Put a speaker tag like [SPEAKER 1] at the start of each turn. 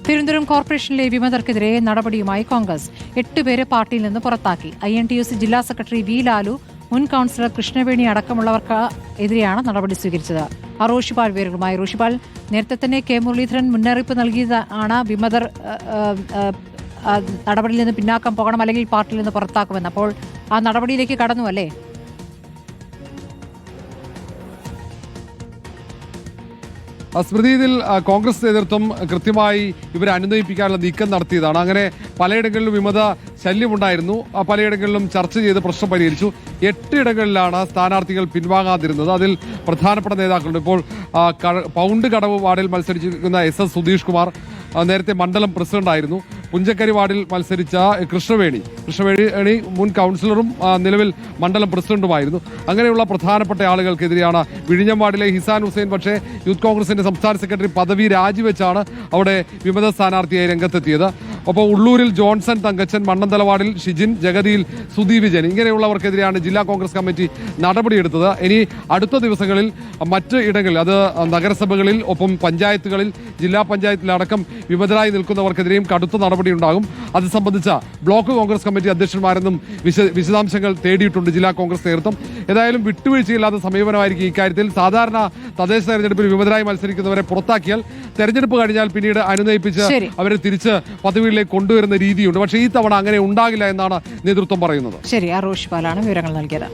[SPEAKER 1] തിരുവനന്തപുരം കോർപ്പറേഷനിലെ വിമതർക്കെതിരെ നടപടിയുമായി കോൺഗ്രസ് 8 പേരെ പാർട്ടിയിൽ നിന്ന് പുറത്താക്കി. INTUC ജില്ലാ സെക്രട്ടറി വി ലാലു, മുൻ കൌൺസിലർ കൃഷ്ണവേണി അടക്കമുള്ളവർക്ക് എതിരെയാണ് നടപടി സ്വീകരിച്ചത്. റോഷിപാൽ വിവരങ്ങളുമായി. റോഷിപാൽ, നേരത്തെ തന്നെ കെ മുരളീധരൻ മുന്നറിയിപ്പ് നൽകിയതാണ് വിമതർ നടപടിയിൽ നിന്ന് പിന്നാക്കം പോകണം, അല്ലെങ്കിൽ പാർട്ടിയിൽ നിന്ന് പുറത്താക്കുമെന്ന്. അപ്പോൾ ആ നടപടിയിലേക്ക് കടന്നു അല്ലേ?
[SPEAKER 2] സ്മൃതി, ഇതിൽ കോൺഗ്രസ് നേതൃത്വം കൃത്യമായി ഇവരെ അനുനയിപ്പിക്കാനുള്ള നീക്കം നടത്തിയതാണ്. അങ്ങനെ പലയിടങ്ങളിലും വിമത ശല്യമുണ്ടായിരുന്നു, പലയിടങ്ങളിലും ചർച്ച ചെയ്ത് പ്രശ്നം പരിഹരിച്ചു. 8 ഇടങ്ങളിലാണ് സ്ഥാനാർത്ഥികൾ പിൻവാങ്ങാതിരുന്നത്. അതിൽ പ്രധാനപ്പെട്ട നേതാക്കളുണ്ട്. ഇപ്പോൾ പൗണ്ട് കടവ് വാർഡിൽ മത്സരിച്ചിരിക്കുന്ന SS സുധീഷ് കുമാർ നേരത്തെ മണ്ഡലം പ്രസിഡന്റായിരുന്നു. പുഞ്ചക്കരി വാർഡിൽ മത്സരിച്ച കൃഷ്ണവേണി മുൻ കൌൺസിലറും നിലവിൽ മണ്ഡലം പ്രസിഡന്റുമായിരുന്നു. അങ്ങനെയുള്ള പ്രധാനപ്പെട്ട ആളുകൾക്കെതിരെയാണ് വിഴിഞ്ഞം വാർഡിലെ ഹിസാൻ ഹുസൈൻ പക്ഷേ യൂത്ത് കോൺഗ്രസിന്റെ സംസ്ഥാന സെക്രട്ടറി പദവി രാജിവെച്ചാണ് അവിടെ വിമത സ്ഥാനാർത്ഥിയായി രംഗത്തെത്തിയത്. ഒപ്പം ഉള്ളൂരിൽ ജോൺസൺ തങ്കച്ചൻ, മണ്ണന്തല വാർഡിൽ ഷിജിൻ, ജഗതിയിൽ സുധി വിജയൻ, ഇങ്ങനെയുള്ളവർക്കെതിരെയാണ് ജില്ലാ കോൺഗ്രസ് കമ്മിറ്റി നടപടിയെടുത്തത്. ഇനി അടുത്ത ദിവസങ്ങളിൽ മറ്റ് ഇടങ്ങളിൽ, അത് നഗരസഭകളിൽ, ഒപ്പം പഞ്ചായത്തുകളിൽ, ജില്ലാ പഞ്ചായത്തിലടക്കം വിമതരായി നിൽക്കുന്നവർക്കെതിരെയും കടുത്ത നടപടി ഉണ്ടാകും. അത് സംബന്ധിച്ച ബ്ലോക്ക് കോൺഗ്രസ് കമ്മിറ്റി അധ്യക്ഷന്മാരെന്നും വിശദാംശങ്ങൾ തേടിയിട്ടുണ്ട് ജില്ലാ കോൺഗ്രസ് നേതൃത്വം. ഏതായാലും വിട്ടുവീഴ്ചയില്ലാത്ത സമീപനമായിരിക്കും ഇക്കാര്യത്തിൽ. സാധാരണ തദ്ദേശ തെരഞ്ഞെടുപ്പിൽ വിമതരായി മത്സരിക്കുന്നവരെ പുറത്താക്കിയാൽ തെരഞ്ഞെടുപ്പ് കഴിഞ്ഞാൽ പിന്നീട് അനുനയിപ്പിച്ച് അവരെ തിരിച്ച് പദവികളിലേക്ക് കൊണ്ടുവരുന്ന രീതിയുണ്ട്. പക്ഷേ ഈ തവണ അങ്ങനെ ഉണ്ടാകില്ല എന്നാണ് നേതൃത്വം പറയുന്നത്.
[SPEAKER 1] ശരി, റോഷിപാലാണ് വിവരങ്ങൾ നൽകിയത്.